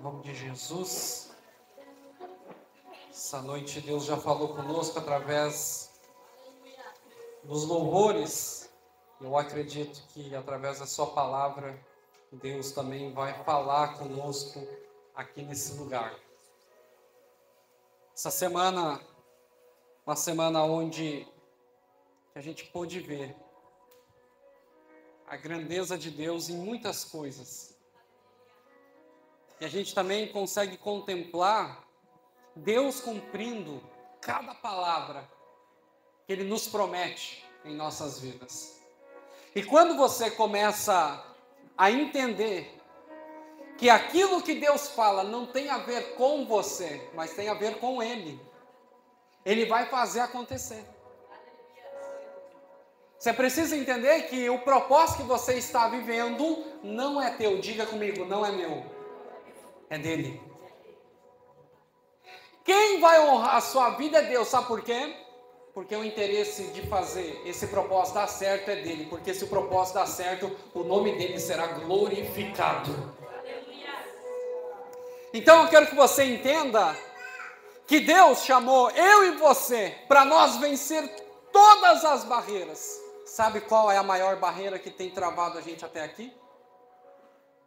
nome de Jesus. Essa noite Deus já falou conosco através dos louvores. Eu acredito que através da sua palavra, Deus também vai falar conosco aqui nesse lugar. Essa semana, uma semana onde a gente pôde ver a grandeza de Deus em muitas coisas. E a gente também consegue contemplar Deus cumprindo cada palavra que Ele nos promete em nossas vidas. E quando você começa a entender que aquilo que Deus fala não tem a ver com você, mas tem a ver com Ele, Ele vai fazer acontecer. Você precisa entender que o propósito que você está vivendo não é teu. Diga comigo, não é meu. É dele. Quem vai honrar a sua vida é Deus. Sabe por quê? Porque o interesse de fazer esse propósito dar certo é dele. Porque se o propósito dar certo, o nome dele será glorificado. Então eu quero que você entenda que Deus chamou eu e você para nós vencer todas as barreiras. Sabe qual é a maior barreira que tem travado a gente até aqui?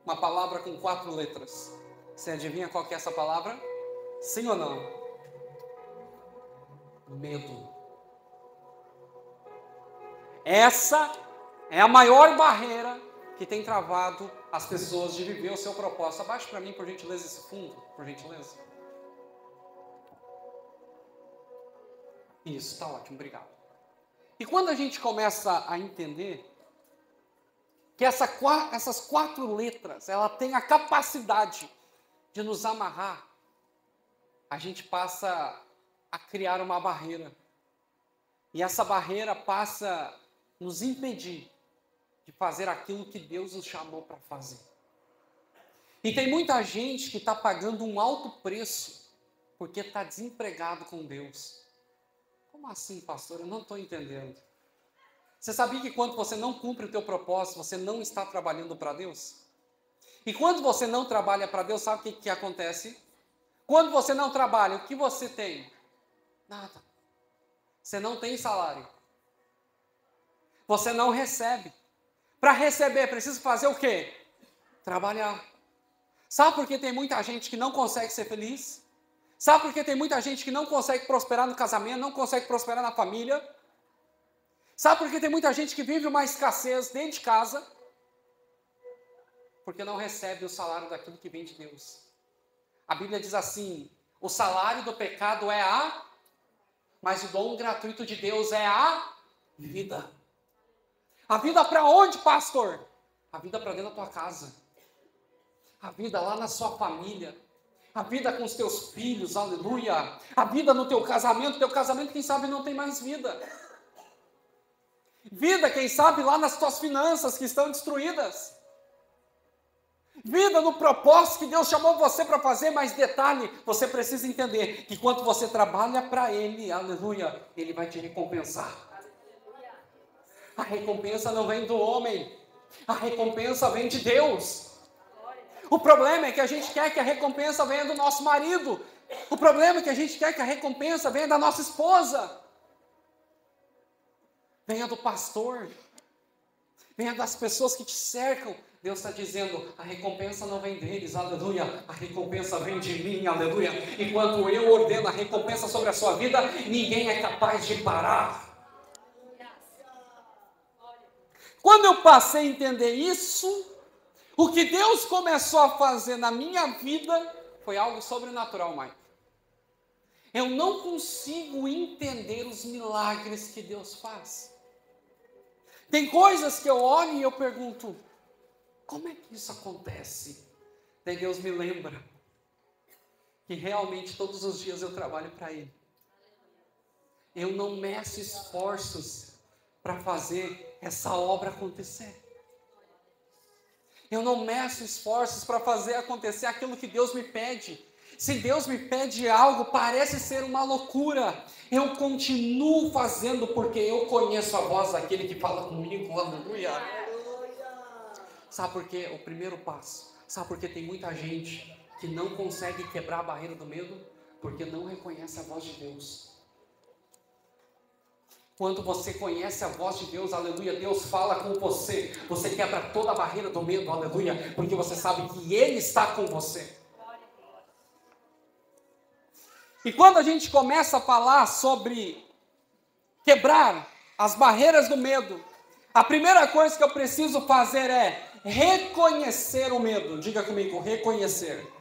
Uma palavra com 4 letras. Você adivinha qual que é essa palavra? Sim ou não? Medo. Essa é a maior barreira que tem travado as pessoas de viver o seu propósito. Abaixe para mim, por gentileza, esse fundo, por gentileza. Isso, está ótimo, obrigado. E quando a gente começa a entender que essas 4 letras, ela tem a capacidade de nos amarrar, a gente passa a criar uma barreira. E essa barreira passa a nos impedir de fazer aquilo que Deus nos chamou para fazer. E tem muita gente que está pagando um alto preço porque está desempregado com Deus. Como assim, pastor? Eu não estou entendendo. Você sabia que quando você não cumpre o teu propósito, você não está trabalhando para Deus? E quando você não trabalha para Deus, sabe o que acontece? Quando você não trabalha, o que você tem? Nada. Você não tem salário. Você não recebe. Para receber, precisa fazer o quê? Trabalhar. Sabe por que tem muita gente que não consegue ser feliz? Sabe por que tem muita gente que não consegue prosperar no casamento, não consegue prosperar na família? Sabe por que tem muita gente que vive uma escassez dentro de casa? Porque não recebe o salário daquilo que vem de Deus. A Bíblia diz assim, o salário do pecado é mas o dom gratuito de Deus é a vida. A vida para onde, pastor? A vida para dentro da tua casa. A vida lá na sua família. A vida com os teus filhos, aleluia. A vida no teu casamento quem sabe não tem mais vida. Vida, quem sabe, lá nas tuas finanças que estão destruídas. Vida no propósito que Deus chamou você para fazer, mas detalhe, você precisa entender que quando você trabalha para Ele, aleluia, Ele vai te recompensar. A recompensa não vem do homem, a recompensa vem de Deus. O problema é que a gente quer que a recompensa venha do nosso marido. O problema é que a gente quer que a recompensa venha da nossa esposa. Venha do pastor. Venha das pessoas que te cercam. Deus está dizendo, a recompensa não vem deles, aleluia. A recompensa vem de mim, aleluia. Enquanto eu ordeno a recompensa sobre a sua vida, ninguém é capaz de parar. Quando eu passei a entender isso, o que Deus começou a fazer na minha vida foi algo sobrenatural, Mike. Eu não consigo entender os milagres que Deus faz. Tem coisas que eu olho e eu pergunto, como é que isso acontece? Daí Deus me lembra que realmente todos os dias eu trabalho para Ele. Eu não meço esforços para fazer essa obra acontecer. Eu não meço esforços para fazer acontecer aquilo que Deus me pede. Se Deus me pede algo, parece ser uma loucura. Eu continuo fazendo porque eu conheço a voz daquele que fala comigo. Aleluia. Sabe por quê? O primeiro passo. Sabe por que tem muita gente que não consegue quebrar a barreira do medo porque não reconhece a voz de Deus. Quando você conhece a voz de Deus, aleluia, Deus fala com você. Você quebra toda a barreira do medo, aleluia, porque você sabe que Ele está com você. E quando a gente começa a falar sobre quebrar as barreiras do medo, a primeira coisa que eu preciso fazer é reconhecer o medo. Diga comigo, reconhecer.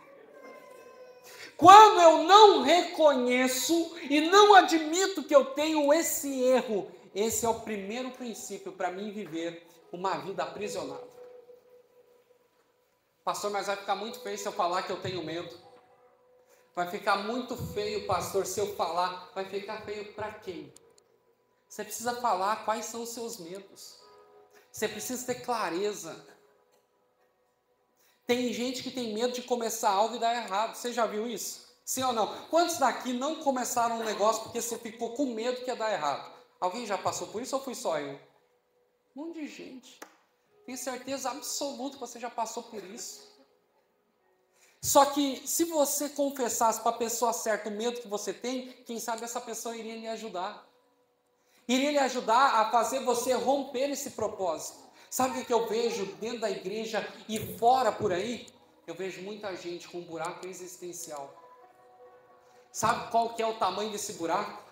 Quando eu não reconheço e não admito que eu tenho esse erro, esse é o primeiro princípio para mim viver uma vida aprisionada. Pastor, mas vai ficar muito feio se eu falar que eu tenho medo. Vai ficar muito feio, pastor, se eu falar. Vai ficar feio para quem? Você precisa falar quais são os seus medos. Você precisa ter clareza. Tem gente que tem medo de começar algo e dar errado. Você já viu isso? Sim ou não? Quantos daqui não começaram um negócio porque você ficou com medo que ia dar errado? Alguém já passou por isso ou fui só eu? Um monte de gente. Tenho certeza absoluta que você já passou por isso. Só que se você confessasse para a pessoa certa o medo que você tem, quem sabe essa pessoa iria lhe ajudar. Iria lhe ajudar a fazer você romper esse propósito. Sabe o que eu vejo dentro da igreja e fora por aí? Eu vejo muita gente com um buraco existencial. Sabe qual que é o tamanho desse buraco?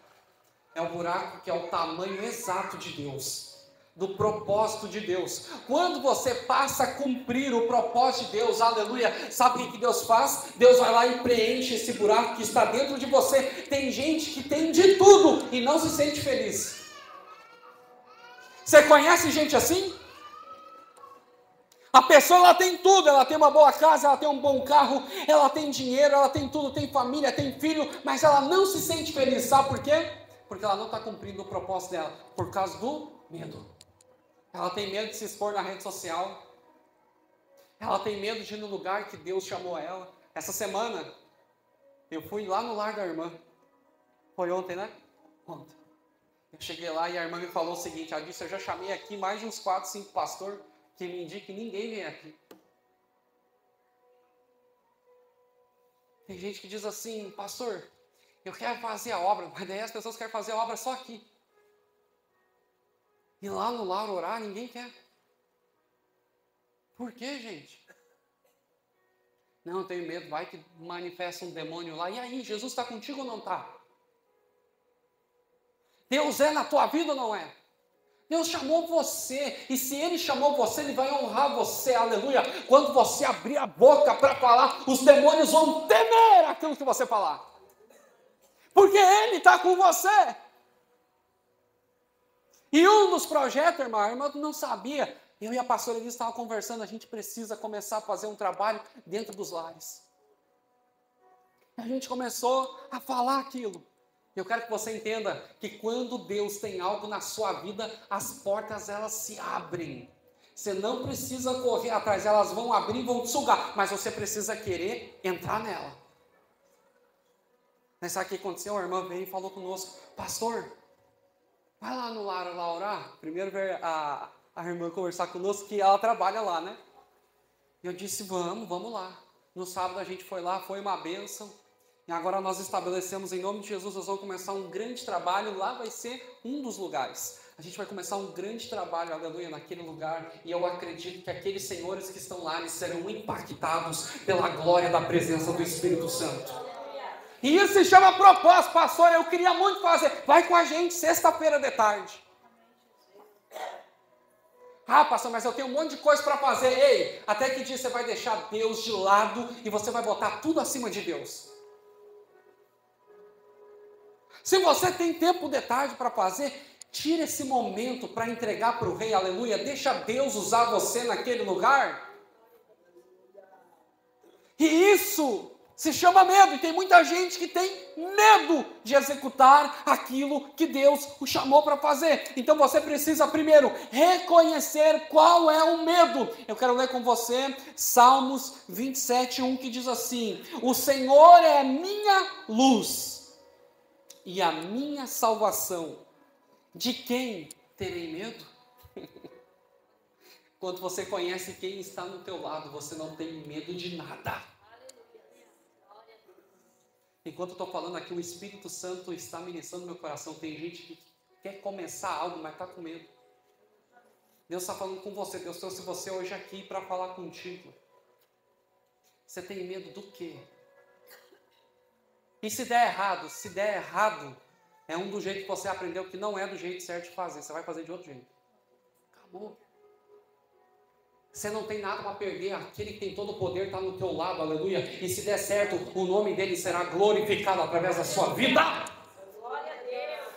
É o buraco que é o tamanho exato de Deus, do propósito de Deus. Quando você passa a cumprir o propósito de Deus, aleluia, sabe o que Deus faz? Deus vai lá e preenche esse buraco que está dentro de você. Tem gente que tem de tudo e não se sente feliz. Você conhece gente assim? A pessoa, ela tem tudo, ela tem uma boa casa, ela tem um bom carro, ela tem dinheiro, ela tem tudo, tem família, tem filho, mas ela não se sente feliz, sabe por quê? Porque ela não está cumprindo o propósito dela, por causa do medo. Ela tem medo de se expor na rede social, ela tem medo de ir no lugar que Deus chamou ela. Essa semana, eu fui lá no lar da irmã, foi ontem, né? Ontem. Eu cheguei lá e a irmã me falou o seguinte, ela disse, eu já chamei aqui mais de uns 4, 5 pastores, que me indica que ninguém vem aqui. Tem gente que diz assim, pastor, eu quero fazer a obra, mas daí as pessoas querem fazer a obra só aqui. E lá no lar orar, ninguém quer. Por quê, gente? Não, eu tenho medo, vai que manifesta um demônio lá. E aí, Jesus está contigo ou não está? Deus é na tua vida ou não é? Deus chamou você, e se Ele chamou você, Ele vai honrar você, aleluia. Quando você abrir a boca para falar, os demônios vão temer aquilo que você falar, porque Ele está com você. E um dos projetos, irmão, a irmã não sabia, eu e a pastora Elisa estavam conversando, a gente precisa começar a fazer um trabalho dentro dos lares. E a gente começou a falar aquilo. Eu quero que você entenda que quando Deus tem algo na sua vida, as portas elas se abrem. Você não precisa correr atrás, elas vão abrir e vão te sugar, mas você precisa querer entrar nela. Mas sabe o que aconteceu? A irmã veio e falou conosco, pastor, vai lá no lar lá orar. Primeiro veio a irmã conversar conosco, que ela trabalha lá, né? E eu disse, vamos lá. No sábado a gente foi lá, foi uma bênção. E agora nós estabelecemos, em nome de Jesus, nós vamos começar um grande trabalho, lá vai ser um dos lugares. A gente vai começar um grande trabalho, aleluia, naquele lugar, e eu acredito que aqueles senhores que estão lá, eles serão impactados pela glória da presença do Espírito Santo. E isso se chama propósito, pastor, eu queria muito fazer, vai com a gente, sexta-feira de tarde. Ah, pastor, mas eu tenho um monte de coisa para fazer. Ei, até que dia você vai deixar Deus de lado e você vai botar tudo acima de Deus? Se você tem tempo de tarde para fazer, tira esse momento para entregar para o rei, aleluia. Deixa Deus usar você naquele lugar. E isso se chama medo. E tem muita gente que tem medo de executar aquilo que Deus o chamou para fazer. Então você precisa primeiro reconhecer qual é o medo. Eu quero ler com você Salmos 27:1, que diz assim: o Senhor é minha luz e a minha salvação, de quem terei medo? Quando você conhece quem está no teu lado, você não tem medo de nada. Enquanto eu estou falando aqui, o Espírito Santo está ministrando no meu coração. Tem gente que quer começar algo, mas está com medo. Deus está falando com você. Deus trouxe você hoje aqui para falar contigo. Você tem medo do quê? E se der errado? Se der errado, é um do jeito que você aprendeu que não é do jeito certo de fazer. Você vai fazer de outro jeito. Acabou. Você não tem nada para perder. Aquele que tem todo o poder está no teu lado, aleluia. E se der certo, o nome dele será glorificado através da sua vida.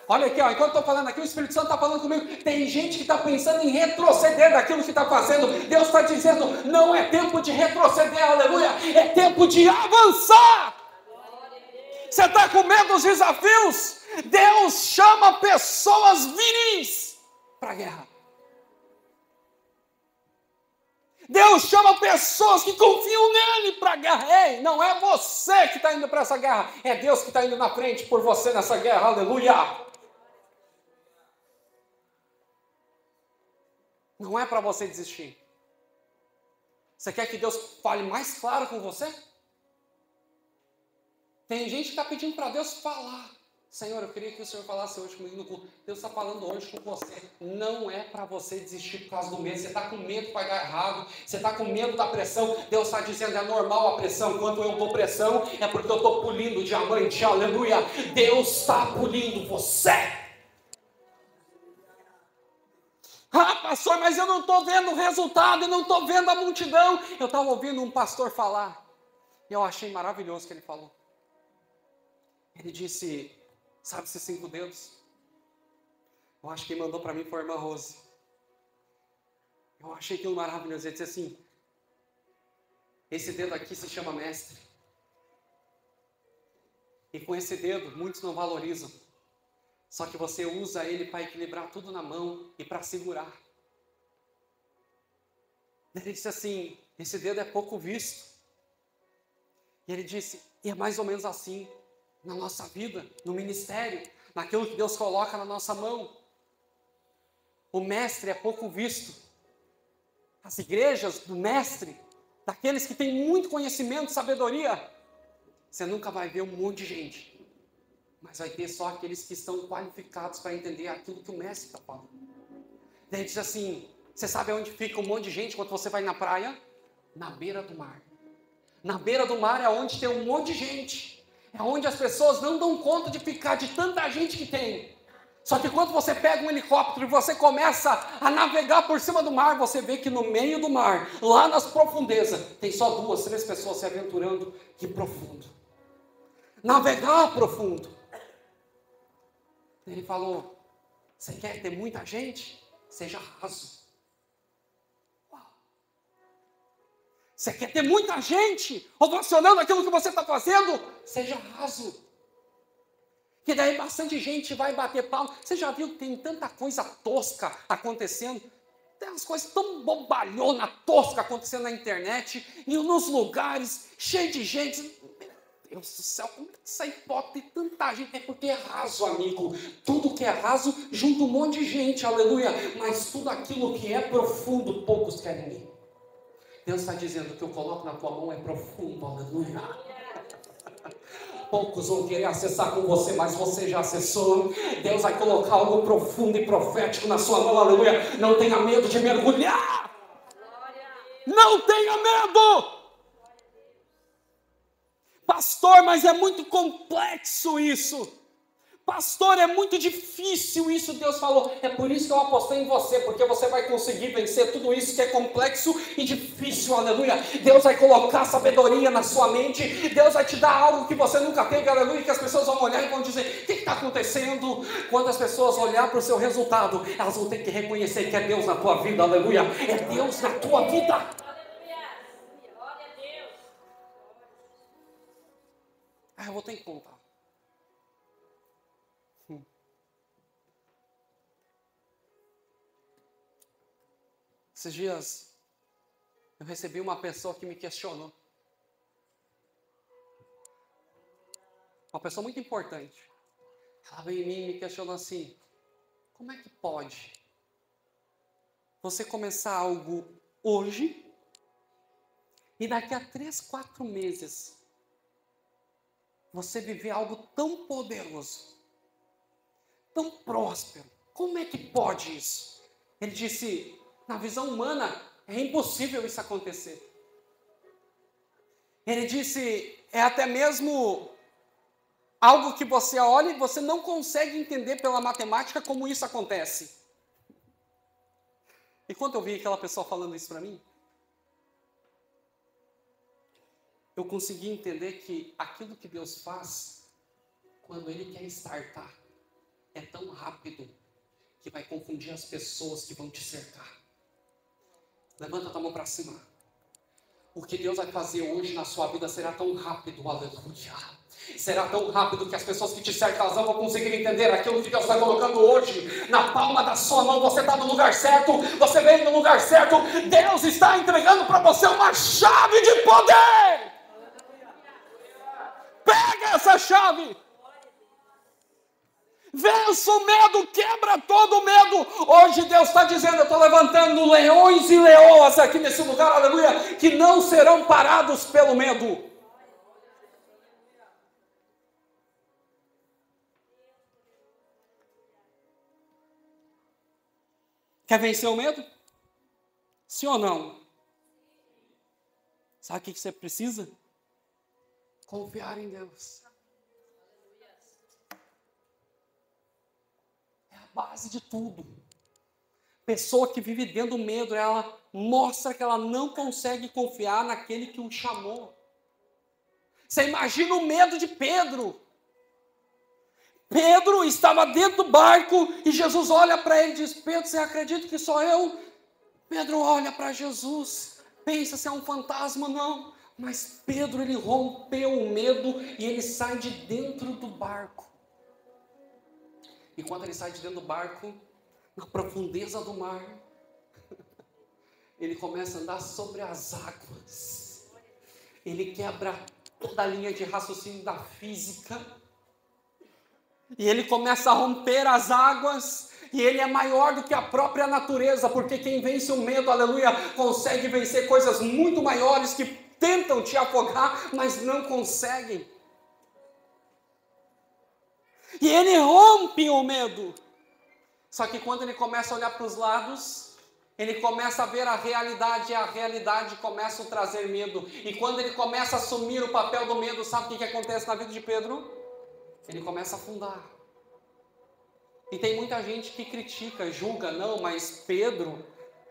Olha aqui, ó, enquanto eu estou falando aqui, o Espírito Santo está falando comigo. Tem gente que está pensando em retroceder daquilo que está fazendo. Deus está dizendo, não é tempo de retroceder, aleluia. É tempo de avançar. Você está com medo dos desafios? Deus chama pessoas viris para a guerra. Deus chama pessoas que confiam nele para a guerra. Ei, não é você que está indo para essa guerra. É Deus que está indo na frente por você nessa guerra. Aleluia. Não é para você desistir. Você quer que Deus fale mais claro com você? Tem gente que está pedindo para Deus falar. Senhor, eu queria que o Senhor falasse hoje comigo no culto. Deus está falando hoje com você. Não é para você desistir por causa do medo. Você está com medo de pagar errado. Você está com medo da pressão. Deus está dizendo, é normal a pressão. Quando eu dou pressão, é porque eu estou polindo o diamante. Aleluia. Deus está polindo você. Ah, pastor, mas eu não estou vendo o resultado. Eu não estou vendo a multidão. Eu estava ouvindo um pastor falar. E eu achei maravilhoso o que ele falou. Ele disse... Sabe esses 5 dedos? Eu acho que quem mandou para mim foi a irmã Rose. Eu achei aquilo maravilhoso. Ele disse assim, esse dedo aqui se chama mestre. E com esse dedo, muitos não valorizam. Só que você usa ele para equilibrar tudo na mão e para segurar. Ele disse assim, esse dedo é pouco visto. E ele disse, e é mais ou menos assim na nossa vida, no ministério, naquilo que Deus coloca na nossa mão. O mestre é pouco visto. As igrejas do mestre, daqueles que têm muito conhecimento, sabedoria, você nunca vai ver um monte de gente, mas vai ter só aqueles que estão qualificados para entender aquilo que o mestre está falando. Daí ele diz assim, você sabe onde fica um monte de gente quando você vai na praia? Na beira do mar. Na beira do mar é onde tem um monte de gente. É onde as pessoas não dão conta de ficar de tanta gente que tem. Só que quando você pega um helicóptero e você começa a navegar por cima do mar, você vê que no meio do mar, lá nas profundezas, tem só 2, 3 pessoas se aventurando. Que profundo. Navegar profundo. Ele falou, você quer ter muita gente? Seja raso. Você quer ter muita gente ovacionando aquilo que você está fazendo? Seja raso. Que daí bastante gente vai bater palma. Você já viu que tem tanta coisa tosca acontecendo? Tem umas coisas tão bobalhona, tosca acontecendo na internet e nos lugares, cheio de gente. Meu Deus do céu, como essa hipótese tem tanta gente? É porque é raso, amigo. Tudo que é raso, junta um monte de gente, aleluia. Mas tudo aquilo que é profundo, poucos querem ir. Deus está dizendo que o que eu coloco na tua mão é profundo, aleluia. Poucos vão querer acessar com você, mas você já acessou. Deus vai colocar algo profundo e profético na sua mão, aleluia. Não tenha medo de mergulhar. Não tenha medo. Pastor, mas é muito complexo isso. Pastor, é muito difícil isso, Deus falou. É por isso que eu apostei em você, porque você vai conseguir vencer tudo isso que é complexo e difícil, aleluia. Deus vai colocar sabedoria na sua mente. Deus vai te dar algo que você nunca teve, aleluia. Que as pessoas vão olhar e vão dizer, o que está acontecendo? Quando as pessoas olhar para o seu resultado, elas vão ter que reconhecer que é Deus na tua vida, aleluia. É Deus na tua vida. Eu vou ter que contar. Esses dias, eu recebi uma pessoa que me questionou. Uma pessoa muito importante. Ela veio em mim e me questionou assim, como é que pode você começar algo hoje e daqui a 3, 4 meses você viver algo tão poderoso, tão próspero. Como é que pode isso? Ele disse, na visão humana, é impossível isso acontecer. Ele disse, é até mesmo algo que você olha e você não consegue entender pela matemática como isso acontece. E quando eu vi aquela pessoa falando isso para mim, eu consegui entender que aquilo que Deus faz, quando Ele quer startar, é tão rápido que vai confundir as pessoas que vão te cercar. Levanta a tua mão para cima. O que Deus vai fazer hoje na sua vida será tão rápido, aleluia. Será tão rápido que as pessoas que te cercam não vão conseguir entender aquilo que Deus está colocando hoje na palma da sua mão. Você está no lugar certo, você veio no lugar certo. Deus está entregando para você uma chave de poder. Pega essa chave. Vença o medo, quebra todo o medo. Hoje Deus está dizendo, eu estou levantando leões e leoas aqui nesse lugar, aleluia, que não serão parados pelo medo. Quer vencer o medo? Sim ou não? Sabe o que você precisa? Confiar em Deus. É a base de tudo. Pessoa que vive dentro do medo, ela mostra que ela não consegue confiar naquele que o chamou. Você imagina o medo de Pedro. Pedro estava dentro do barco e Jesus olha para ele e diz, Pedro, você acredita que sou eu? Pedro olha para Jesus, pensa se é um fantasma, não. Mas Pedro, ele rompeu o medo e ele sai de dentro do barco. E quando ele sai de dentro do barco, na profundeza do mar, ele começa a andar sobre as águas. Ele quebra toda a linha de raciocínio da física. E ele começa a romper as águas. E ele é maior do que a própria natureza. Porque quem vence o medo, aleluia, consegue vencer coisas muito maiores que tentam te afogar, mas não conseguem. E ele rompe o medo. Só que quando ele começa a olhar para os lados, ele começa a ver a realidade, e a realidade começa a trazer medo. E quando ele começa a assumir o papel do medo, sabe o que acontece na vida de Pedro? Ele começa a afundar. E tem muita gente que critica, julga, não, mas Pedro,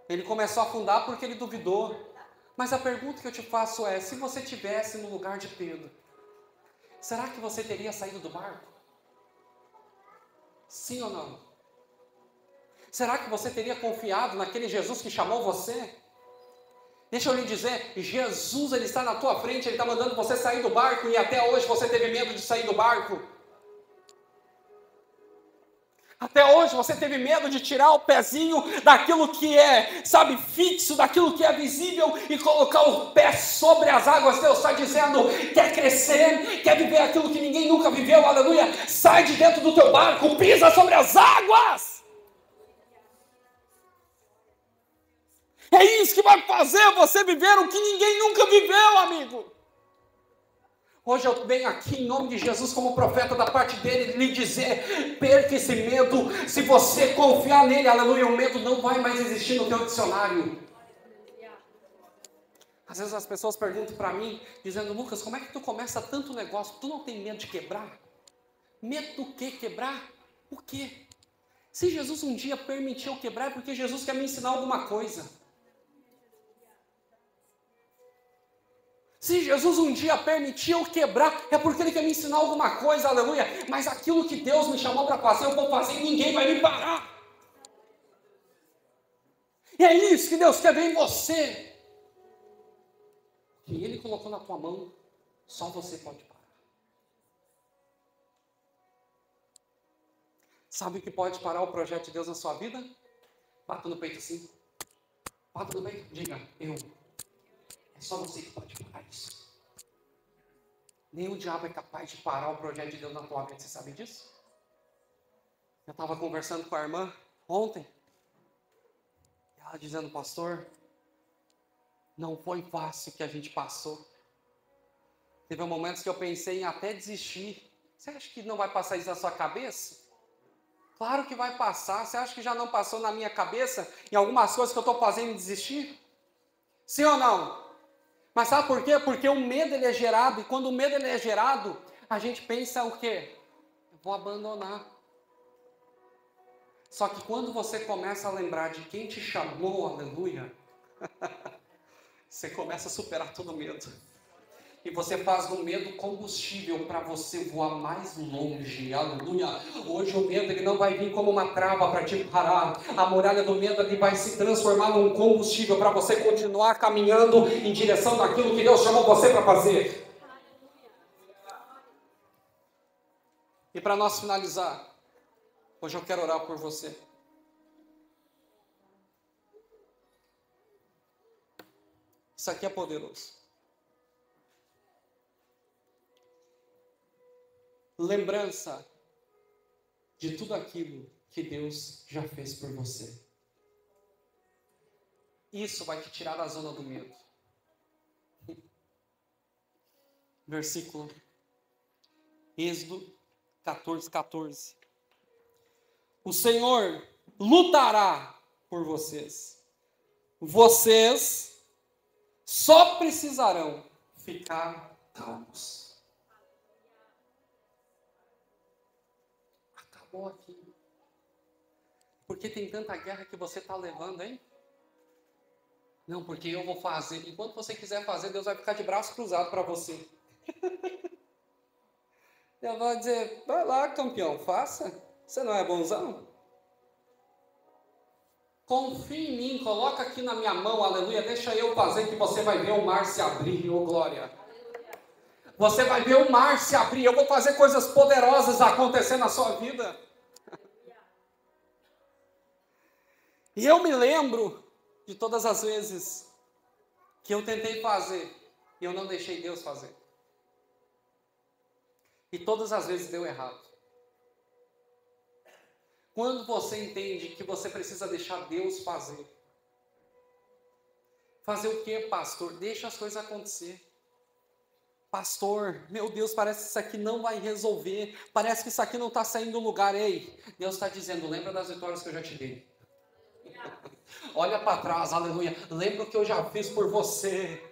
ele começou a afundar porque ele duvidou. Mas a pergunta que eu te faço é, se você estivesse no lugar de Pedro, será que você teria saído do barco? Sim ou não? Será que você teria confiado naquele Jesus que chamou você? Deixa eu lhe dizer, Jesus, ele está na tua frente, ele está mandando você sair do barco e até hoje você teve medo de sair do barco. Até hoje você teve medo de tirar o pezinho daquilo que é, sabe, fixo, daquilo que é visível e colocar o pé sobre as águas. Deus está dizendo, quer crescer, quer viver aquilo que ninguém nunca viveu, aleluia. Sai de dentro do teu barco, pisa sobre as águas. É isso que vai fazer você viver o que ninguém nunca viveu, amigo. Hoje eu venho aqui em nome de Jesus como profeta da parte dele lhe dizer, perca esse medo, se você confiar nele, aleluia, o medo não vai mais existir no teu dicionário. Às vezes as pessoas perguntam para mim, dizendo, Lucas, como é que tu começa tanto negócio, tu não tem medo de quebrar? Medo do que quebrar? O quê? Se Jesus um dia permitiu quebrar, é porque Jesus quer me ensinar alguma coisa. Se Jesus um dia permitiu quebrar, é porque Ele quer me ensinar alguma coisa, aleluia. Mas aquilo que Deus me chamou para fazer, eu vou fazer e ninguém vai me parar. E é isso que Deus quer ver em você. O que Ele colocou na tua mão, só você pode parar. Sabe o que pode parar o projeto de Deus na sua vida? Bata no peito assim. Bata no peito, diga, eu. É só você que pode parar isso. Nem o diabo é capaz de parar o projeto de Deus na tua vida. Você sabe disso? Eu estava conversando com a irmã ontem. Ela dizendo, pastor, não foi fácil o que a gente passou. Teve momentos que eu pensei em até desistir. Você acha que não vai passar isso na sua cabeça? Claro que vai passar. Você acha que já não passou na minha cabeça em algumas coisas que eu estou fazendo desistir? Sim ou não? Mas sabe por quê? Porque o medo ele é gerado, e quando o medo ele é gerado, a gente pensa o quê? Eu vou abandonar. Só que quando você começa a lembrar de quem te chamou, aleluia, você começa a superar todo medo. E você faz do medo combustível para você voar mais longe, aleluia. Hoje o medo ele não vai vir como uma trava para te parar. A muralha do medo ele vai se transformar num combustível para você continuar caminhando em direção daquilo que Deus chamou você para fazer. E para nós finalizar, hoje eu quero orar por você. Isso aqui é poderoso. Lembrança de tudo aquilo que Deus já fez por você. Isso vai te tirar da zona do medo. Versículo Êxodo 14:14. O Senhor lutará por vocês. Vocês só precisarão ficar calmos. Acabou aqui. Por que tem tanta guerra que você está levando, hein? Não, porque eu vou fazer. Enquanto você quiser fazer, Deus vai ficar de braço cruzado para você. Deus vai dizer, vai lá, campeão, faça. Você não é bonzão? Confie em mim, coloca aqui na minha mão, aleluia, deixa eu fazer que você vai ver o mar se abrir, ô glória. Você vai ver o mar se abrir, eu vou fazer coisas poderosas acontecer na sua vida. E eu me lembro de todas as vezes que eu tentei fazer e eu não deixei Deus fazer. E todas as vezes deu errado. Quando você entende que você precisa deixar Deus fazer. Fazer o quê, pastor? Deixa as coisas acontecer. Pastor, meu Deus, parece que isso aqui não vai resolver. Parece que isso aqui não está saindo do lugar. Ei, Deus está dizendo, lembra das vitórias que eu já te dei. Olha para trás, aleluia. Lembra o que eu já fiz por você.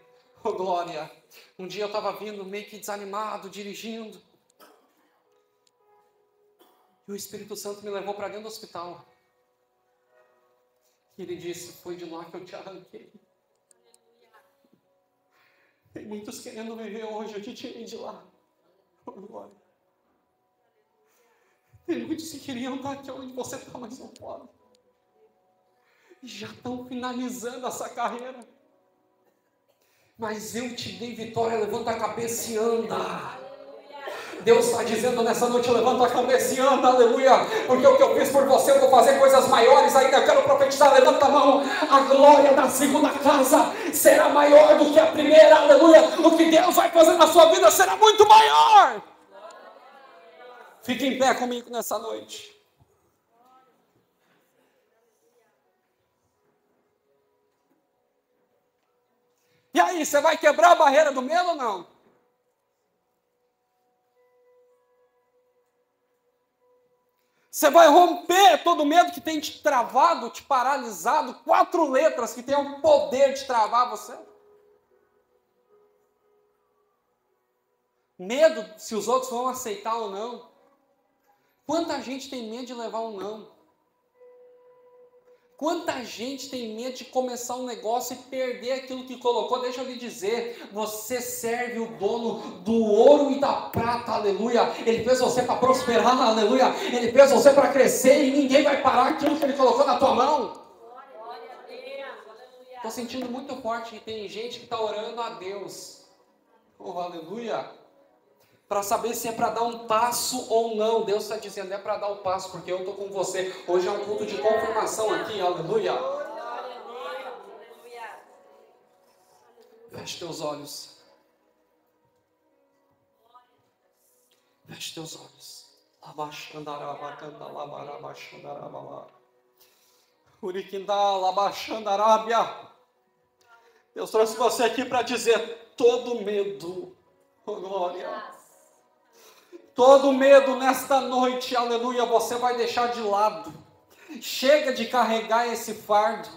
Oh, glória. Um dia eu estava vindo meio que desanimado, dirigindo. E o Espírito Santo me levou para dentro do hospital. E ele disse, foi de lá que eu te arranquei. Tem muitos querendo viver hoje, eu te tirei de lá. Oh, glória. Tem muitos que queriam estar aqui onde você está, mas não podem. E já estão finalizando essa carreira. Mas eu te dei vitória, levanta a cabeça e anda. Deus está dizendo nessa noite, levanta a cabeça e anda, aleluia, porque o que eu fiz por você, eu vou fazer coisas maiores ainda, eu quero profetizar, levanta a mão, a glória da segunda casa será maior do que a primeira, aleluia, o que Deus vai fazer na sua vida será muito maior. Fique em pé comigo nessa noite. E aí, você vai quebrar a barreira do medo ou não? Você vai romper todo medo que tem te travado, te paralisado, 4 letras que tem o poder de travar você. Medo se os outros vão aceitar ou não. Quanta gente tem medo de levar um não? Quanta gente tem medo de começar um negócio e perder aquilo que colocou? Deixa eu lhe dizer, você serve o dono do ouro e da prata, aleluia. Ele fez você para prosperar, aleluia. Ele fez você para crescer e ninguém vai parar aquilo que ele colocou na tua mão. Estou sentindo muito forte que tem gente que está orando a Deus. Oh, aleluia. Para saber se é para dar um passo ou não. Deus está dizendo, é para dar o passo, porque eu estou com você. Hoje é um culto de confirmação aqui, aleluia. Feche teus olhos. Feche teus olhos. Deus trouxe você aqui para dizer, todo medo Oh, glória. Todo medo nesta noite, aleluia, você vai deixar de lado. Chega de carregar esse fardo.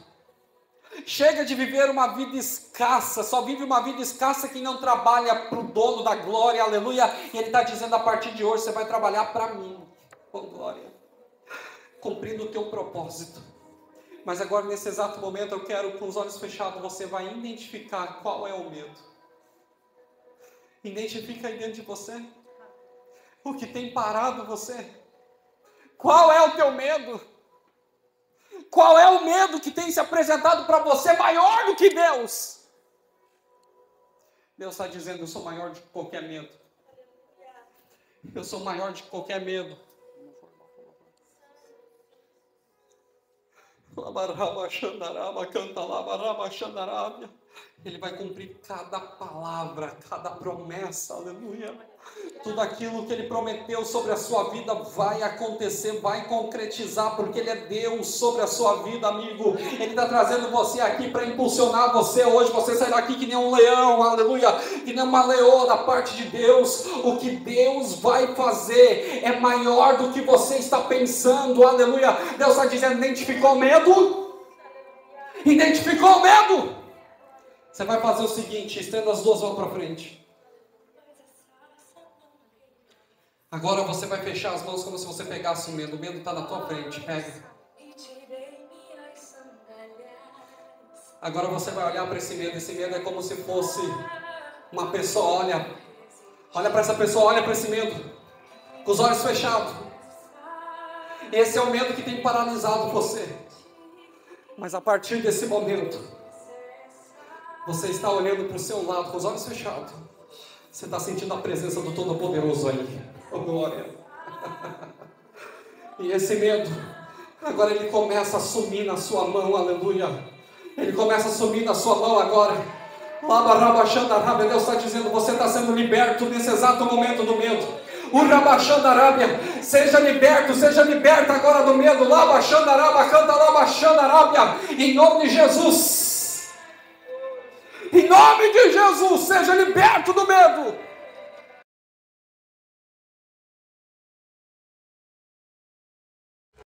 Chega de viver uma vida escassa. Só vive uma vida escassa quem não trabalha para o dono da glória, aleluia. E ele está dizendo, a partir de hoje você vai trabalhar para mim. Oh, glória. Cumprindo o teu propósito. Mas agora, nesse exato momento, eu quero, com os olhos fechados, você vai identificar qual é o medo. Identifica aí dentro de você. O que tem parado você? Qual é o teu medo? Qual é o medo que tem se apresentado para você maior do que Deus? Deus está dizendo, eu sou maior de qualquer medo. Eu sou maior de qualquer medo. Ele vai cumprir cada palavra, cada promessa, aleluia. Tudo aquilo que Ele prometeu sobre a sua vida vai acontecer, vai concretizar, porque Ele é Deus sobre a sua vida, amigo. Ele está trazendo você aqui para impulsionar você hoje. Você sair daqui que nem um leão, aleluia, que nem uma leoa da parte de Deus. O que Deus vai fazer é maior do que você está pensando, aleluia. Deus está dizendo, identificou o medo? Identificou o medo? Você vai fazer o seguinte, estenda as duas mãos para frente. Agora você vai fechar as mãos como se você pegasse o medo. O medo está na tua frente, pega. Agora você vai olhar para esse medo. Esse medo é como se fosse uma pessoa. Olha para essa pessoa, olha para esse medo. Com os olhos fechados. Esse é o medo que tem paralisado você. Mas a partir desse momento, você está olhando para o seu lado com os olhos fechados. Você está sentindo a presença do Todo-Poderoso aí. Oh, glória. E esse medo, agora ele começa a sumir na sua mão, aleluia. Ele começa a sumir na sua mão agora. Deus está dizendo, você está sendo liberto nesse exato momento do medo. Seja liberto, seja liberta agora do medo. Em nome de Jesus. Em nome de Jesus, seja liberto do medo.